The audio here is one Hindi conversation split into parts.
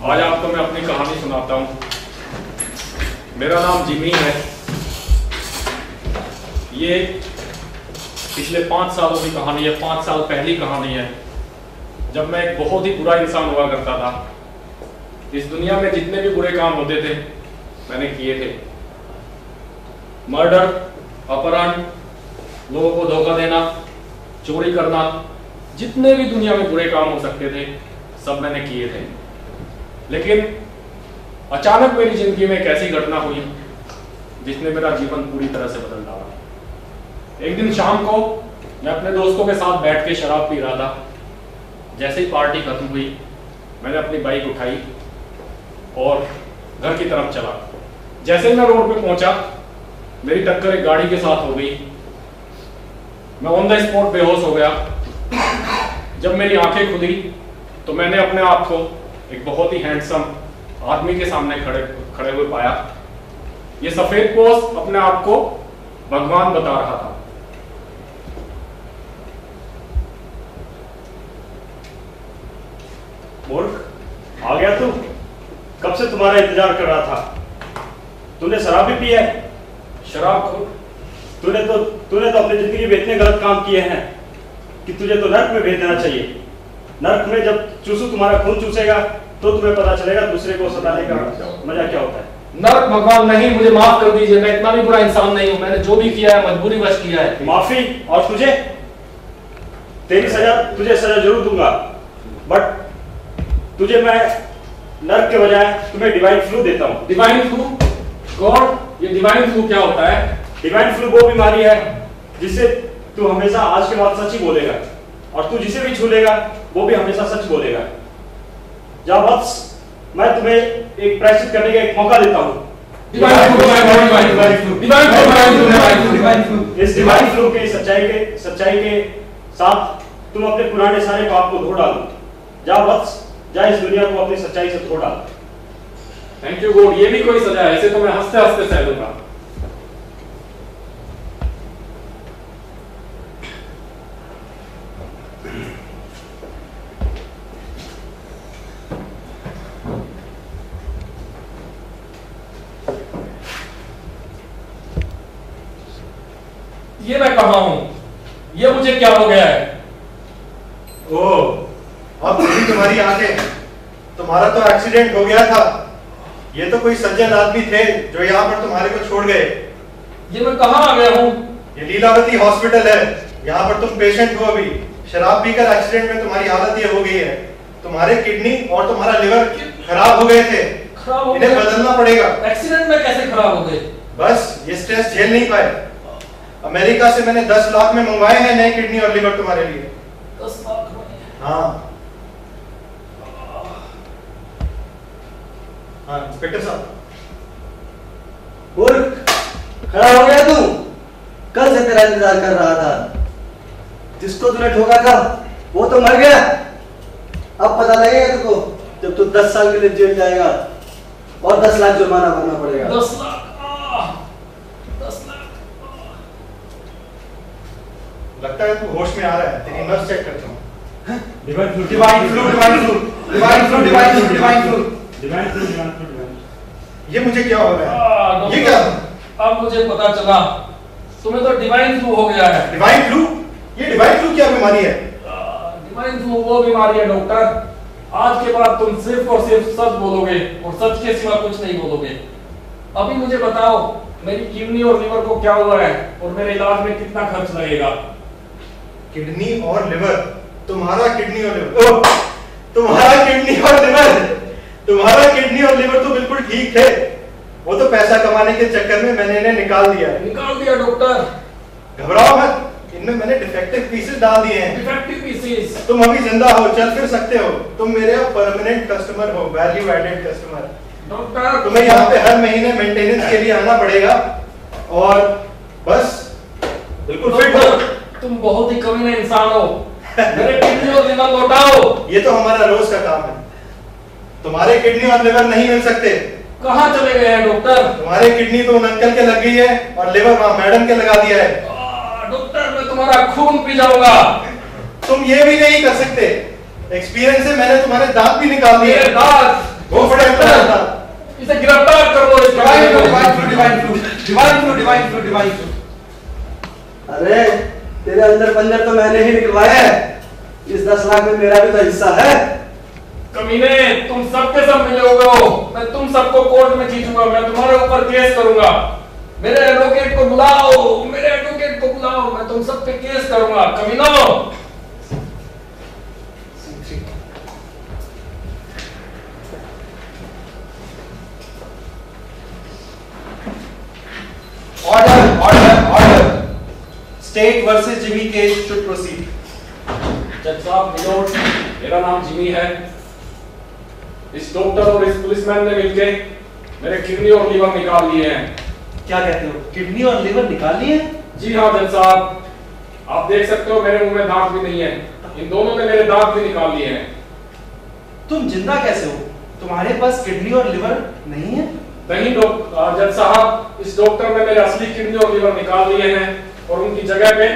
आज आपको मैं अपनी कहानी सुनाता हूँ। मेरा नाम जिमी है। ये पिछले 5 सालों की कहानी है, 5 साल पहली कहानी है, जब मैं एक बहुत ही बुरा इंसान हुआ करता था। इस दुनिया में जितने भी बुरे काम होते थे मैंने किए थे। मर्डर, अपहरण, लोगों को धोखा देना, चोरी करना, जितने भी दुनिया में बुरे काम हो सकते थे सब मैंने किए थे। लेकिन अचानक मेरी जिंदगी में एक ऐसी घटना हुई जिसने मेरा जीवन पूरी तरह से बदल डाला। एक दिन शाम को मैं अपने दोस्तों के साथ बैठ के शराब पी रहा था। जैसे ही पार्टी खत्म हुई मैंने अपनी बाइक उठाई और घर की तरफ चला। जैसे ही मैं रोड पे पहुंचा मेरी टक्कर एक गाड़ी के साथ हो गई। मैं ऑन द स्पॉट बेहोश हो गया। जब मेरी आंखें खुली तो मैंने अपने आप को एक बहुत ही हैंडसम आदमी के सामने खड़े हुए पाया। ये सफेद पोस्ट अपने आप को भगवान बता रहा था। मूर्ख, आ गया तू? कब से तुम्हारा इंतजार कर रहा था। तूने शराब भी पी है? शराब को तूने तो अपनी जिंदगी में इतने गलत काम किए हैं कि तुझे तो नर्क में भेज देना चाहिए। नर्क में जब चूसू तुम्हारा खून चूसेगा तो तुम्हें पता चलेगा दूसरे को सताने का मजा क्या होता है। नर्क भगवान नहीं, मुझे माफ कर दीजिए। मैं इतना भी बुरा इंसान नहीं हूं। मैंने जो भी किया है मजबूरी वश किया है। माफी? और तुझे? तुझे सजा जरूर दूंगा, बट तुझे मैं नर्क के बजाय तुम्हें डिवाइन फ्लू देता हूँ। Divine flu? गॉड, ये डिवाइन फ्लू क्या होता है? डिवाइन फ्लू वो बीमारी है जिससे तू हमेशा आज के बाद सच ही बोलेगा और तू जिसे भी छू लेगा वो भी हमेशा सच बोलेगा। जा वत्स, मैं तुम्हें एक प्रायश्चित करने का एक मौका देता हूँ। इस डिवाइन फ्लू के सच्चाई के साथ तुम अपने पुराने सारे पाप को धो डालो। जा वत्स, जा इस दुनिया को अपनी सच्चाई से धो डालो। थैंक यू गॉड, ये भी कोई सजा है? ऐसे तो मैं हंसते हंसते सह लूंगा। ये मैं कहां हूं? ये मुझे क्या हो गया है? ओह, अब खुली तुम्हारी आंखें। तुम्हारा तो एक्सीडेंट हो गया था। ये तो कोई सज्जन आदमी थे जो यहाँ पर तुम्हारे को छोड़ गए। ये मैं कहां आ गया हूं? ये लीलावती हॉस्पिटल है। यहाँ पर तुम पेशेंट हो। अभी शराब पीकर एक्सीडेंट में तुम्हारी हालत ये हो गई है। तुम्हारे किडनी और तुम्हारा लिवर खराब हो गए थे। खराब हो इन्हें गए? बदलना पड़ेगा। एक्सीडेंट में कैसे खराब हो गए? बस ये स्ट्रेस झेल नहीं पाए। अमेरिका से मैंने 10 लाख में मंगवाए हैं नए किडनी और लिवर तुम्हारे लिए। 10 लाख? हाँ हाँ इंस्पेक्टर साहब। मूर्ख, खड़ा हो गया तू? कल से तेरा इंतजार कर रहा था। जिसको तूने ठोका था वो तो मर गया। अब पता लगेगा तुझको जब तू 10 साल के लिए जेल जाएगा और 10 लाख जुर्माना भरना पड़ेगा। 10 लाख? 10 लाख? लगता है तू होश में आ रहा है। तेरी नर्स चेक करता हूँ। Divine flu, divine flu, divine flu, divine flu, divine flu, divine flu. Divine flu, divine flu, divine flu. ये मुझे क्या हो रहा है? ये क्या? अब मुझे पता चला तुम्हें तो डिवाइन फ्लू हो गया है। Divine flu? ये डिवाइन फ्लू क्या बीमारी है? डिवाइन फ्लू वो बीमारी है डॉक्टर। आज के बाद तुम सिर्फ और सिर्फ सच बोलोगे और सच के सिवा कुछ नहीं बोलोगे। अभी मुझे बताओ मेरी किडनी और लिवर को क्या हुआ है और मेरे इलाज में कितना खर्च लगेगा? किडनी और लिवर? तुम्हारा किडनी और लिवर? तुम्हारा किडनी और लिवर? तुम्हारा किडनी और लिवर तो बिल्कुल ठीक थे। वो तो पैसा कमाने के चक्कर में मैंने इन्हें निकाल दिया है। निकाल दिया डॉक्टर? घबराओ मत, इनमें मैंने डिफेक्टिव पीसेस डाल दिए हैं। Defective pieces? तुम अभी जिंदा हो, चल फिर सकते हो। तुम मेरे परमानेंट कस्टमर हो, वैल्यू एडेड कस्टमर। डॉक्टर तुम्हें यहाँ पे हर महीने मेंटेनेंस के लिए आना पड़ेगा और बस बिल्कुल फिट हो। तुम बहुत ही कमीना इंसान हो। मेरे किडनी और लिवर लौटाओ। ये तो हमारा रोज का काम है। तुम्हारे किडनी और लिवर नहीं मिल सकते। कहाँ चले गए हैं डॉक्टर? तुम्हारे किडनी तो उन अंकल के लग गई है और लिवर वहाँ मैडम के लगा दिया है। डॉक्टर मैं तुम्हारा खून पी जाऊंगा। तुम ये भी नहीं कर सकते। एक्सपीरियंस से मैंने तुम्हारे दांत भी निकाल दिए। दांत? वो बड़े था। इसे गिरफ्तार कर दो। अरे तेरे अंदर पंजर तो मैंने ही निकलवाया है, इस 10 लाख में मेरा भी तो हिस्सा है। कमीने, तुम सबके सब मिले हुए हो। मैं तुम सबको कोर्ट में खींचूंगा, मैं तुम्हारे ऊपर केस करूंगा। मेरे एडवोकेट को बुलाओ, मेरे एडवोकेट को बुलाओ, मैं तुम सब पे केस करूंगा कमीनों। Order state versus Jimmy case should proceed. जज साहब, मिलोड, मेरा नाम जिमी है। इस डॉक्टर और इस पुलिसमैन ने मिलके मेरे किडनी और लीवर निकाल लिए हैं। क्या कहते हो, किडनी और लिवर निकाल लिए? जी हाँ जज साहब, आप देख सकते हो मेरे मुंह में दांत भी नहीं है। इन दोनों ने मेरे दांत भी निकाल लिए हैं। तुम जिंदा कैसे हो? तुम्हारे पास किडनी और लिवर नहीं है? नहीं जज साहब, इस डॉक्टर ने मेरे असली किडनी और लीवर निकाल लिए हैं और उनकी जगह पे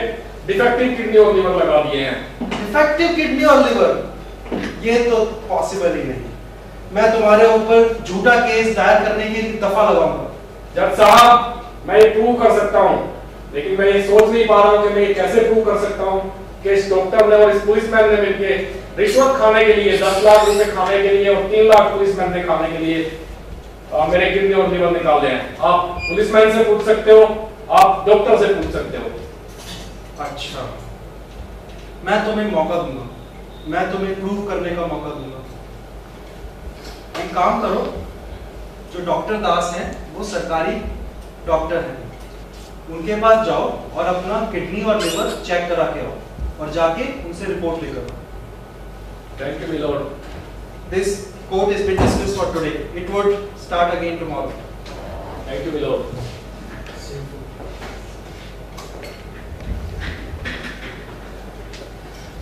डिफेक्टिव किडनी और लीवर लगा दिए हैं। डिफेक्टिव किडनी और लिवर? ये तो पॉसिबल ही नहीं। मैं तुम्हारे ऊपर झूठा केस दायर करने की दफा लगाऊंगा। जज साहब, मैं ये प्रूव कर सकता हूँ, लेकिन मैं ये सोच नहीं पा रहा हूँ कि मैं ये कैसे प्रूव कर सकता हूँ कि इस डॉक्टर ने और इस पुलिसमैन ने मिलके रिश्वत खाने के लिए 10 लाख रुपए खाने के लिए और 3 लाख पुलिसमैन ने खाने के लिए मेरे किडनी और लीवर निकाले हैं। आप पुलिसमैन से पूछ सकते हो, आप डॉक्टर से पूछ सकते हो। अच्छा, मैं तुम्हें मौका दूंगा, मैं तुम्हें प्रूव करने का मौका दूंगा। एक काम करो, जो डॉक्टर दास हैं वो सरकारी डॉक्टर हैं, उनके पास जाओ और अपना किडनी और लिवर चेक करा के आओ और जाके उनसे रिपोर्ट लेकर आओ। Thank you milord. This court has been dismissed for today. It would start again tomorrow. Thank you milord.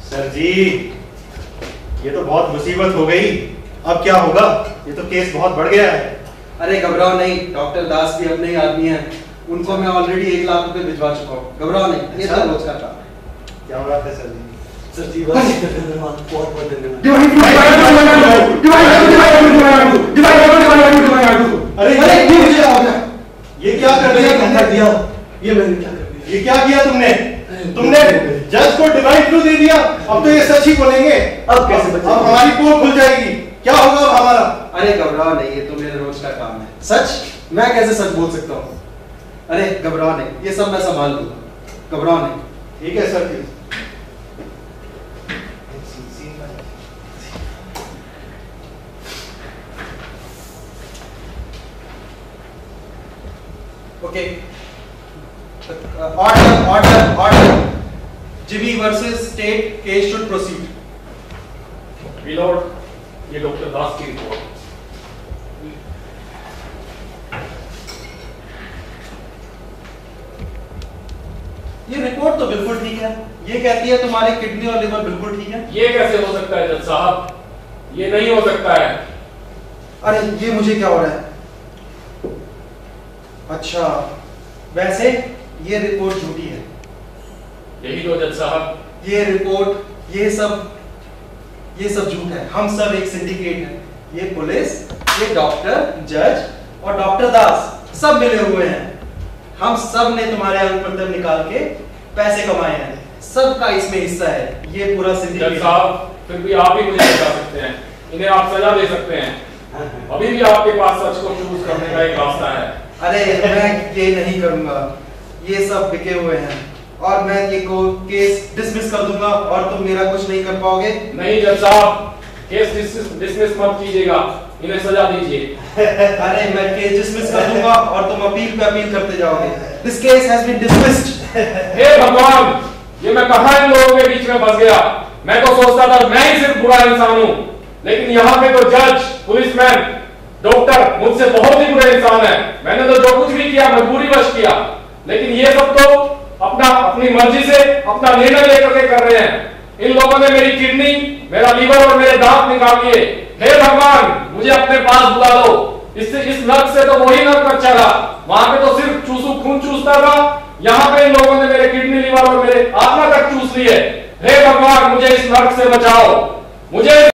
Sir ji, ये तो बहुत मुसीबत हो गई। अब क्या होगा? ये तो केस बहुत बढ़ गया है। अरे घबराओ नहीं, डॉक्टर दास भी अपने ही आदमी हैं, उनको मैं ऑलरेडी 1 लाख रुपए भिजवा चुका हूँ। घबराओ नहीं, ये तो रोज का काम है। क्या बात है सर जी? सर जी बहुत बहुत धन्यवाद। अरे ये क्या कर दिया तुमने? ये मैंने क्या कर दिया? ये क्या किया तुमने? तुमने जज को डिवाइड क्यों दे दिया? अब तो ये सच ही बोलेंगे। अब कैसे बचेंगे? अब हमारी पोल खुल जाएगी। क्या होगा अब हमारा? अरे घबराओ नहीं, ये तो मेरे रोज का काम है। सच? मैं कैसे सच बोल सकता हूँ? अरे घबराओ नहीं, ये सब मैं संभाल लूंगा, घबराओ नहीं। ठीक है sir ji. Okay, order Jimmy versus state case should proceed. Milord, ये डॉक्टर दास की रिपोर्ट। ये रिपोर्ट तो बिल्कुल ठीक है, ये कहती है तुम्हारी किडनी और लिवर बिल्कुल ठीक है। ये कैसे हो सकता है जज साहब? ये नहीं हो सकता है। अरे ये मुझे क्या हो रहा है? अच्छा, वैसे ये रिपोर्ट झूठी है। यही तो जज साहब। ये रिपोर्ट, ये सब झूठ है। हम सब एक सिंडिकेट हैं। ये पुलिस, ये डॉक्टर, जज और डॉक्टर दास सब मिले हुए हैं। हम सब ने तुम्हारे अंग प्रत्यंग निकाल के पैसे कमाए हैं, सबका इसमें हिस्सा है। ये पूरा जज सिंडिकेट। साहब, फिर भी आप ही मुझे बता सकते हैं, इन्हें आप सजा दे सकते हैं। अभी भी आपके पास सच को चूज करने का एक रास्ता है। अरे मैं ये नहीं करूंगा, ये सब बिके हुए हैं और मैं ये केस डिसमिस कर दूंगा और तुम मेरा कुछ नहीं कर पाओगे। नहीं जज साहब, केस डिसमिस मत कीजिएगा, इन्हें सजा दीजिए। अरे मैं केस डिसमिस कर दूंगा और तुम अपील पे अपील करते जाओगे। This case has been dismissed. हे भगवान, ये मैं कहां इन लोगों के बीच में फंस गया। मैं तो सोचता था मैं ही सिर्फ बुरा इंसान हूं, लेकिन यहाँ पे तो जज, पुलिसमैन, डॉक्टर मुझसे बहुत ही बुरे इंसान है। मैंने तो जो कुछ भी किया मजबूरीवश किया, लेकिन ये सब तो अपनी मर्जी से अपना निर्णय लेकर के कर रहे हैं। इन लोगों ने मेरी किडनी, मेरा लीवर और मेरे दांत निकाल लिए। हे भगवान, मुझे अपने पास बुला लो। इससे इस नर्क से तो वही नर्क अच्छा था, वहां पे तो सिर्फ खून चूसता था। यहाँ पे इन लोगों ने मेरे किडनी, लीवर और मेरे आत्मा तक चूस लिए। हे भगवान, मुझे इस नर्क से बचाओ, मुझे